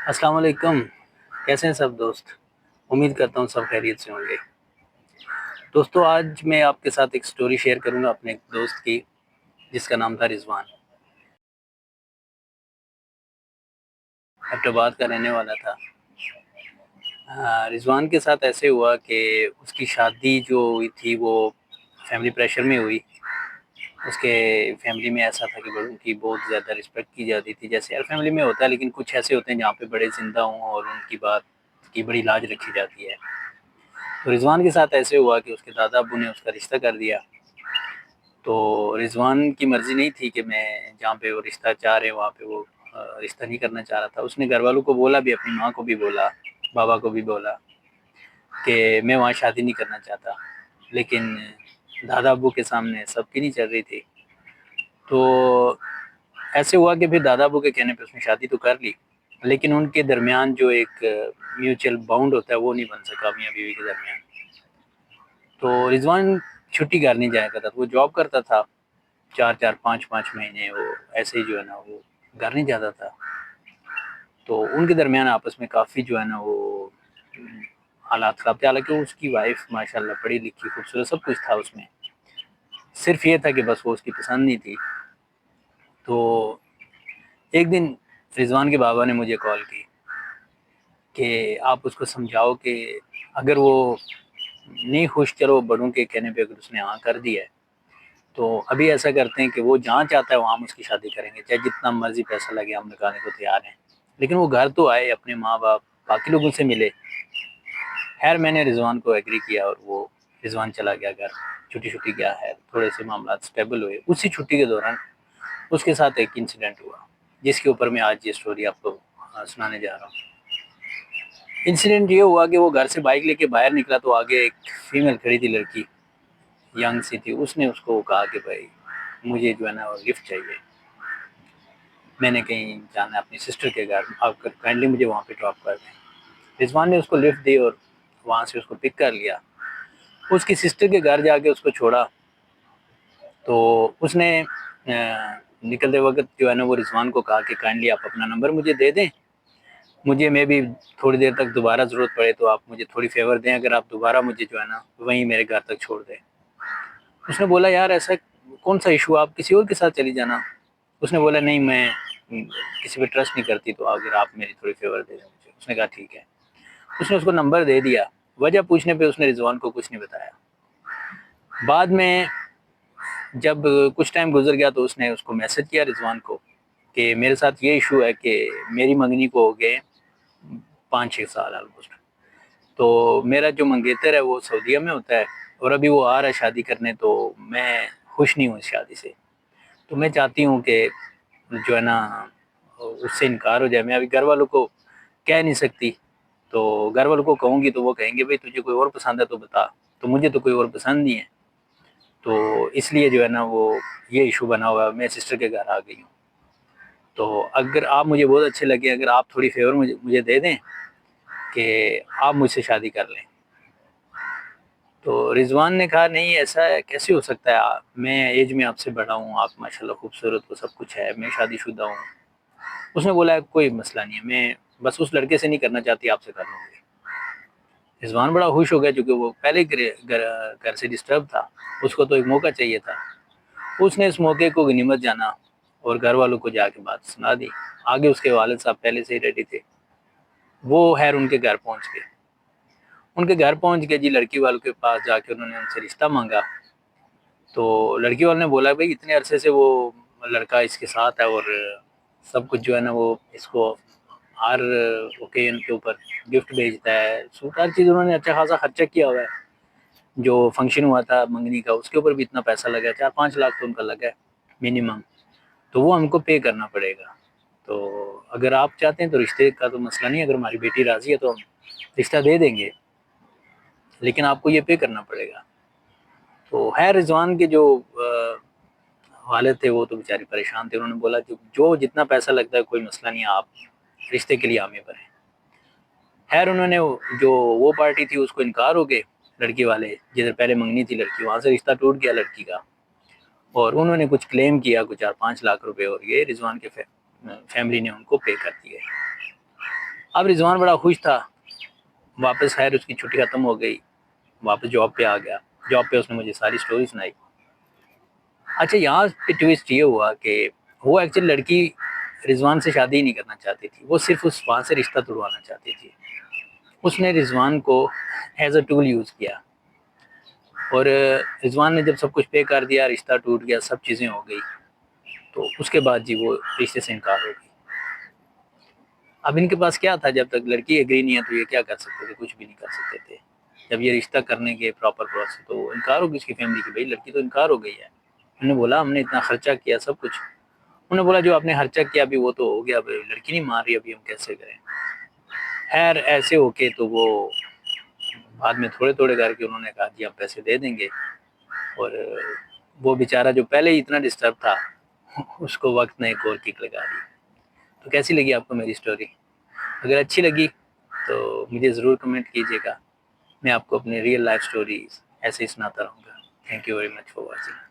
السلام علیکم. کیسے ہیں سب دوست؟ امید کرتا ہوں سب خیریت سے ہوں گے. دوستو آج میں آپ کے ساتھ ایک سٹوری شیئر کروں گا اپنے ایک دوست کی جس کا نام تھا رضوان. ایبٹ آباد کا رہنے والا تھا. رضوان کے ساتھ ایسے ہوا کہ اس کی شادی جو ہوئی تھی وہ فیملی پریشر میں ہوئی. اس کے فیملی میں ایسا تھا کہ بڑوں کی بہت زیادہ رسپیکٹ کی جاتی تھی، جیسے ہر فیملی میں ہوتا ہے، لیکن کچھ ایسے ہوتے ہیں جہاں پہ بڑے زندہ ہوں اور ان کی بات کی بڑی لاج رکھی جاتی ہے. تو رضوان کے ساتھ ایسے ہوا کہ اس کے دادا ابو نے اس کا رشتہ کر دیا. تو رضوان کی مرضی نہیں تھی کہ میں جہاں پہ وہ رشتہ چاہ رہے وہاں پہ وہ رشتہ نہیں کرنا چاہ رہا تھا. اس نے گھر والوں کو بولا بھی، اپنی ماں کو بھی بولا، بابا کو بھی بولا کہ میں وہاں شادی نہیں کرنا چاہتا. لیکن دادا ابو کے سامنے سب کی نہیں چل رہی تھی. تو ایسے ہوا کہ پھر دادا ابو کے کہنے پہ اس نے شادی تو کر لی، لیکن ان کے درمیان جو ایک میوچل باؤنڈ ہوتا ہے وہ نہیں بن سکا میاں بیوی کے درمیان. تو رضوان چھٹی گھر نہیں جایا کرتا تھا. وہ جاب کرتا تھا 4-4 5-5 مہینے وہ ایسے ہی جو ہے نا وہ گھر نہیں جاتا تھا. تو ان کے درمیان آپس میں کافی جو ہے نا وہ حالات خراب تھے. حالانکہ اس کی وائف ماشاء اللہ پڑھی لکھی خوبصورت سب کچھ تھا اس میں، صرف یہ تھا کہ بس وہ اس کی پسند نہیں تھی. تو ایک دن رضوان کے بابا نے مجھے کال کی کہ آپ اس کو سمجھاؤ کہ اگر وہ نہیں خوش، چلو بڑوں کے کہنے پہ اگر اس نے ہاں کر دیا ہے تو ابھی ایسا کرتے ہیں کہ وہ جہاں چاہتا ہے وہاں ہم اس کی شادی کریں گے، چاہے جتنا مرضی پیسہ لگے ہم لگانے کو تیار ہیں. لیکن وہ گھر تو آئے، اپنے ماں باپ باقی لوگوں سے ملے. خیر میں نے رضوان کو ایگری کیا اور وہ رضوان چلا گیا گھر. چھٹی گیا ہے، تھوڑے سے معاملات سٹیبل ہوئے. اسی چھٹی کے دوران اس کے ساتھ ایک انسیڈنٹ ہوا جس کے اوپر میں آج یہ سٹوری آپ کو سنانے جا رہا ہوں. انسیڈنٹ یہ ہوا کہ وہ گھر سے بائک لے کے باہر نکلا تو آگے ایک فیمیل کھڑی تھی، لڑکی ینگ سی تھی. اس نے اس کو کہا کہ بھائی مجھے جو ہے نا لفٹ چاہیے، میں نے کہیں جانا ہے اپنی سسٹر کے گھر، آپ کائنڈلی مجھے وہاں پہ ڈراپ کر دیں. رضوان نے اس کو لفٹ دی اور وہاں سے اس کو پک کر لیا. اس کی سسٹر کے گھر جا کے اس کو چھوڑا. تو اس نے نکلتے وقت جو ہے نا وہ رضوان کو کہا کہ کائنڈلی آپ اپنا نمبر مجھے دے دیں، مجھے میں بھی تھوڑی دیر تک دوبارہ ضرورت پڑے تو آپ مجھے تھوڑی فیور دیں، اگر آپ دوبارہ مجھے جو ہے نا وہیں میرے گھر تک چھوڑ دیں. اس نے بولا یار ایسا کون سا ایشو، آپ کسی اور کے ساتھ چلی جانا. اس نے بولا نہیں میں کسی پہ ٹرسٹ نہیں کرتی، تو اگر آپ میری تھوڑی فیور دے دیں مجھے. اس نے کہا ٹھیک ہے. اس نے اس کو نمبر دے دیا. وجہ پوچھنے پہ اس نے رضوان کو کچھ نہیں بتایا. بعد میں جب کچھ ٹائم گزر گیا تو اس نے اس کو میسج کیا رضوان کو کہ میرے ساتھ یہ ایشو ہے کہ میری منگنی کو ہو گئے 5-6 سال آلموسٹ. تو میرا جو منگیتر ہے وہ سعودیہ میں ہوتا ہے اور ابھی وہ آ رہا ہے شادی کرنے، تو میں خوش نہیں ہوں اس شادی سے. تو میں چاہتی ہوں کہ جو ہے نا اس سے انکار ہو جائے. میں ابھی گھر والوں کو کہہ نہیں سکتی، تو گھر والوں کو کہوں گی تو وہ کہیں گے بھائی تجھے کوئی اور پسند ہے تو بتا. تو مجھے تو کوئی اور پسند نہیں ہے، تو اس لیے جو ہے نا وہ یہ ایشو بنا ہوا ہے. میں سسٹر کے گھر آ گئی ہوں، تو اگر آپ مجھے بہت اچھے لگے، اگر آپ تھوڑی فیور مجھے دے دیں کہ آپ مجھ سے شادی کر لیں. تو رضوان نے کہا نہیں ایسا کیسے ہو سکتا ہے، میں ایج میں آپ سے بڑا ہوں، آپ ماشاءاللہ خوبصورت ہو، سب کچھ ہے، میں شادی شدہ ہوں. اس نے بولا کوئی مسئلہ نہیں ہے، میں بس اس لڑکے سے نہیں کرنا چاہتی، آپ سے کر لوں گی. رضوان بڑا خوش ہو گیا کیونکہ وہ پہلے گھر سے ڈسٹرب تھا، اس کو تو ایک موقع چاہیے تھا. اس نے اس موقع کو غنیمت جانا اور گھر والوں کو جا کے بات سنا دی. آگے اس کے والد صاحب پہلے سے ہی ریڈی تھے. وہ خیر ان کے گھر پہنچ گئے. ان کے گھر پہنچ گئے جی، لڑکی والوں کے پاس جا کے انہوں نے ان سے رشتہ مانگا. تو لڑکی والوں نے بولا بھائی اتنے عرصے سے وہ لڑکا اس کے ساتھ ہے اور سب کچھ جو ہے نا وہ اس کو ہر اوکیزن کے اوپر گفٹ بھیجتا ہے. ہر چیز انہوں نے اچھا خاصا خرچہ کیا ہوا ہے. جو فنکشن ہوا تھا منگنی کا اس کے اوپر بھی اتنا پیسہ لگا ہے، 4-5 لاکھ تو ان کا لگا ہے منیمم. تو وہ ہم کو پے کرنا پڑے گا. تو اگر آپ چاہتے ہیں تو رشتے کا تو مسئلہ نہیں، اگر ہماری بیٹی راضی ہے تو ہم رشتہ دے دیں گے، لیکن آپ کو یہ پے کرنا پڑے گا. تو خیر رضوان کے جو والد تھے وہ تو بیچارے پریشان تھے. انہوں نے بولا کہ جو جتنا پیسہ لگتا ہے کوئی مسئلہ نہیں، آپ رشتے کے لیے حامی بنیں. خیر انہوں نے جو وہ پارٹی تھی اس کو انکار ہو گئے، لڑکی والے جدھر پہلے منگنی تھی لڑکی وہاں سے رشتہ ٹوٹ گیا لڑکی کا. اور انہوں نے کچھ کلیم کیا، کچھ 4-5 لاکھ روپے، اور یہ رضوان کے فیملی نے ان کو پے کر دیے. اب رضوان بڑا خوش تھا، واپس خیر اس کی چھٹی ختم ہو گئی، واپس جاب پہ آ گیا، جاب پہ اس نے مجھے ساری سٹوری سنائی۔ اچھا یہاں پہ ٹویسٹ یہ ہوا کہ وہ ایکچولی لڑکی رضوان سے شادی نہیں کرنا چاہتی تھی، وہ صرف اس وہاں سے رشتہ توڑوانا چاہتی تھی۔ اس نے رضوان کو ایز اے ٹول یوز کیا، اور رضوان نے جب سب کچھ پے کر دیا، رشتہ ٹوٹ گیا، سب چیزیں ہو گئی، تو اس کے بعد جی وہ رشتے سے انکار ہو گئی۔ اب ان کے پاس کیا تھا، جب تک لڑکی ایگری نہیں ہے تو یہ کیا کر سکتے تھے، کچھ بھی نہیں کر سکتے تھے۔ جب یہ رشتہ کرنے کے پراپر پروسیس تو انکار ہو گئی اس کی فیملی کی، بھائی لڑکی تو انکار ہو گئی ہے۔ انہوں نے بولا ہم نے اتنا خرچہ کیا سب کچھ، انہوں نے بولا جو آپ نے خرچہ کیا ابھی وہ تو ہو گیا، اب لڑکی نہیں مان رہی، ابھی ہم کیسے کریں۔ خیر ایسے ہو کے تو وہ بعد میں تھوڑے تھوڑے کر کے انہوں نے کہا جی ہم پیسے دے دیں گے، اور وہ بیچارہ جو پہلے ہی اتنا ڈسٹرب تھا اس کو وقت نے ایک اور کک لگا دی۔ تو کیسی لگی آپ کو میری سٹوری؟ اگر اچھی لگی تو مجھے ضرور کمنٹ کیجیے گا، میں آپ کو اپنی ریئل لائف سٹوریز ایسے ہی سناتا رہوں گا۔ Thank you very much for watching.